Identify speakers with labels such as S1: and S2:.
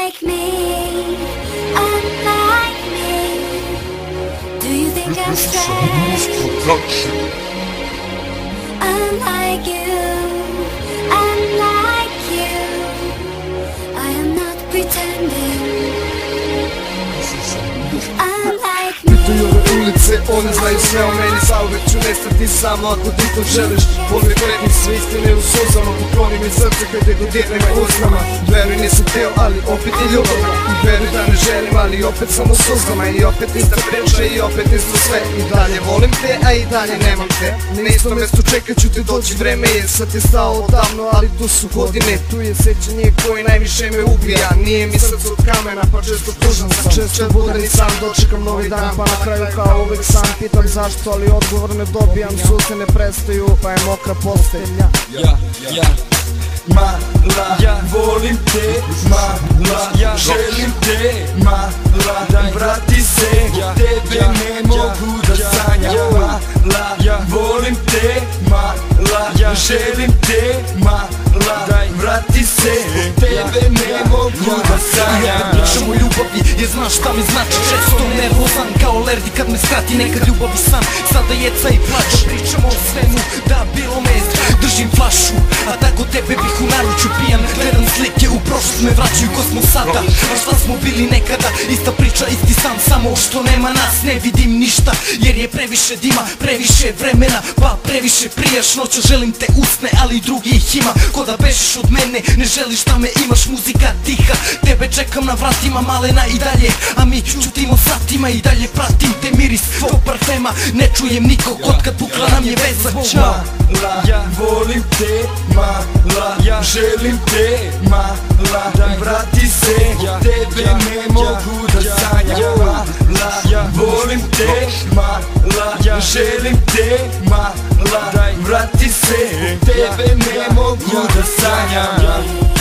S1: Unlike me, unlike me. Do you think I'm strange? Unlike you, unlike you. I am not pretending. Unlike me.
S2: Putuju ove ulice, oni znaju sve o meni. Zauvek ću nestati samo ako ti to želiš. Volio gledam sve istine u suzama. Pokloni mi srce kada god dirnem usnama. Veruj nisam hteo, ali opet je ljubav. I veruj da ne želim, ali opet sam u suzama. I opet ista priča i opet isto sve. I dalje volim te, a i dalje nemam te. Na istom mestu čekat ću te, doći vreme je. Sad je stao odavno, ali tu su godine. Tu je sećanje koje najviše me ubija. Nije mi srce od kamena, pa često tužan sam. Često budan i sam dočekam novi dan, pa na kraju kao uvek sam pitam zašto, ali odgovor ne dobijam. Suze ne prestaju, pa je mokra postelja.
S3: Mala, volim te, mala, želim te, mala, vrati se, tebe ne mogu da sanjam. Mala, volim te, mala, želim te, mala, vrati se, tebe ne mogu da sanjam.
S4: Pričam o ljubavi, jer znaš šta mi znači. Često nervozan kao lerdi kad me skrati nekad ljubavi san. Sada jeca i plač, pričamo o svemu, da bilo me. Držim flašu, a tako tebe bih u naručju pijan. Gledam slike u prošlost, me vraćaju ko smo sada. A šta smo bili nekada, ista priča, isti san. Samo što nema nas, ne vidim ništa. Jer je previše dima, previše vremena, pa previše prijaš. Noća želim te usne, ali drugi ih ima. Ko da bežiš od mene, ne želiš da me imaš. Muzika tiha, tebe čekam na vratima, malena i dalje. A mi ćutimo satima i dalje pratim te miris tvog parfema. Ne čujem nikog od kad pukla nam je veza.
S3: Mala, volim te, mala, želim te, mala, vrati se, tebe ne mogu da sanjam. Mala, volim te, mala, želim te, mala, vrati se, tebe ne mogu da sanjam.